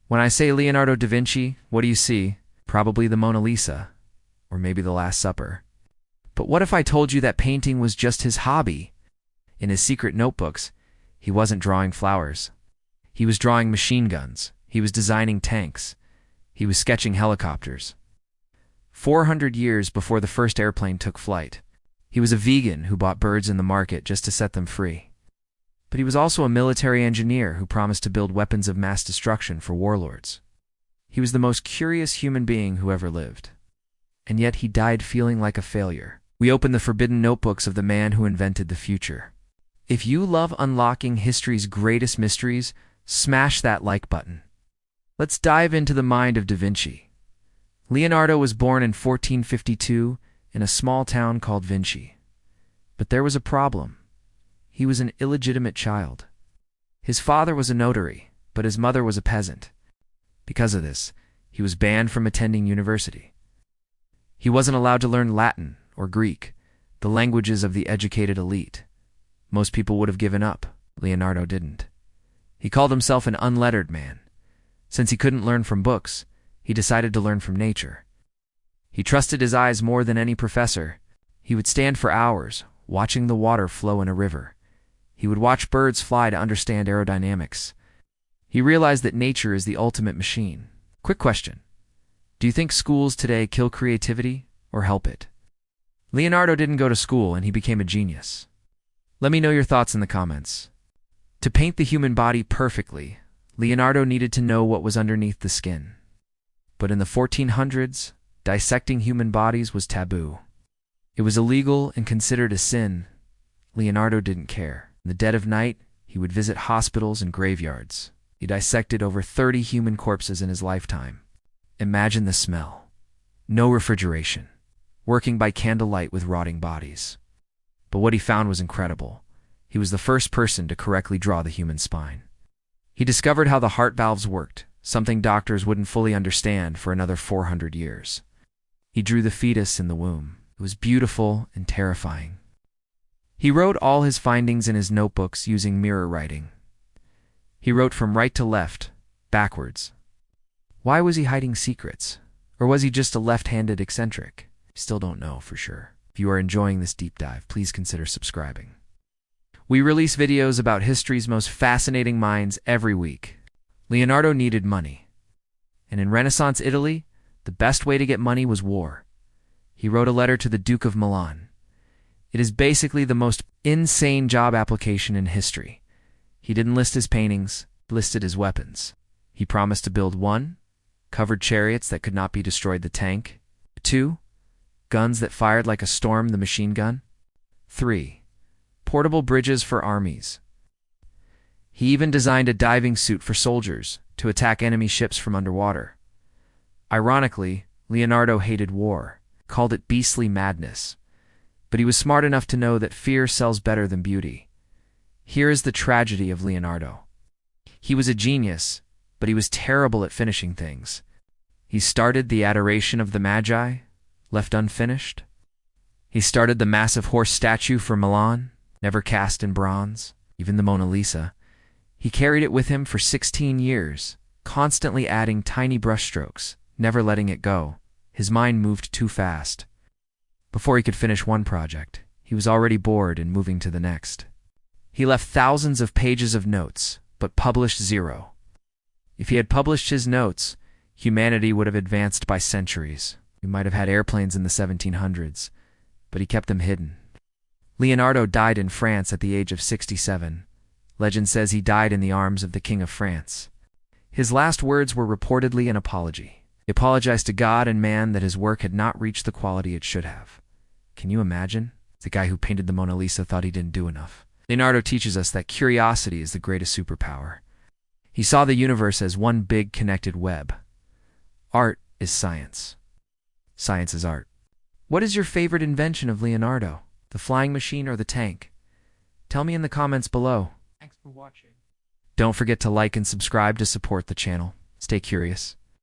When I say Leonardo da Vinci, what do you see? Probably the Mona Lisa, or maybe the Last Supper. But what if I told you that painting was just his hobby? In his secret notebooks, he wasn't drawing flowers. He was drawing machine guns. He was designing tanks. He was sketching helicopters. 400 years before the first airplane took flight, he was a vegan who bought birds in the market just to set them free. But he was also a military engineer who promised to build weapons of mass destruction for warlords. He was the most curious human being who ever lived. And yet he died feeling like a failure. We open the forbidden notebooks of the man who invented the future. If you love unlocking history's greatest mysteries, smash that like button. Let's dive into the mind of Da Vinci. Leonardo was born in 1452 in a small town called Vinci. But there was a problem. He was an illegitimate child. His father was a notary, but his mother was a peasant. Because of this, he was banned from attending university. He wasn't allowed to learn Latin or Greek, the languages of the educated elite. Most people would have given up. Leonardo didn't. He called himself an unlettered man. Since he couldn't learn from books, he decided to learn from nature. He trusted his eyes more than any professor. He would stand for hours, watching the water flow in a river. He would watch birds fly to understand aerodynamics. He realized that nature is the ultimate machine. Quick question. Do you think schools today kill creativity or help it? Leonardo didn't go to school and he became a genius. Let me know your thoughts in the comments. To paint the human body perfectly, Leonardo needed to know what was underneath the skin. But in the 1400s, dissecting human bodies was taboo. It was illegal and considered a sin. Leonardo didn't care. In the dead of night, he would visit hospitals and graveyards. He dissected over 30 human corpses in his lifetime. Imagine the smell. No refrigeration. Working by candlelight with rotting bodies. But what he found was incredible. He was the first person to correctly draw the human spine. He discovered how the heart valves worked, something doctors wouldn't fully understand for another 400 years. He drew the fetus in the womb. It was beautiful and terrifying. He wrote all his findings in his notebooks using mirror writing. He wrote from right to left, backwards. Why was he hiding secrets? Or was he just a left-handed eccentric? Still don't know for sure. If you are enjoying this deep dive, please consider subscribing. We release videos about history's most fascinating minds every week. Leonardo needed money. And in Renaissance Italy, the best way to get money was war. He wrote a letter to the Duke of Milan. It is basically the most insane job application in history. He didn't list his paintings, listed his weapons. He promised to build 1, covered chariots that could not be destroyed, the tank. 2, guns that fired like a storm, the machine gun. 3, portable bridges for armies. He even designed a diving suit for soldiers to attack enemy ships from underwater. Ironically, Leonardo hated war, called it beastly madness. But he was smart enough to know that fear sells better than beauty. Here is the tragedy of Leonardo. He was a genius, but he was terrible at finishing things. He started the Adoration of the Magi, left unfinished. He started the massive horse statue for Milan, never cast in bronze, even the Mona Lisa. He carried it with him for 16 years, constantly adding tiny brushstrokes, never letting it go. His mind moved too fast. Before he could finish one project, he was already bored and moving to the next. He left thousands of pages of notes, but published 0. If he had published his notes, humanity would have advanced by centuries. We might have had airplanes in the 1700s, but he kept them hidden. Leonardo died in France at the age of 67. Legend says he died in the arms of the King of France. His last words were reportedly an apology. He apologized to God and man that his work had not reached the quality it should have. Can you imagine? The guy who painted the Mona Lisa thought he didn't do enough. Leonardo teaches us that curiosity is the greatest superpower. He saw the universe as one big connected web. Art is science. Science is art. What is your favorite invention of Leonardo? The flying machine or the tank? Tell me in the comments below. Thanks for watching. Don't forget to like and subscribe to support the channel. Stay curious.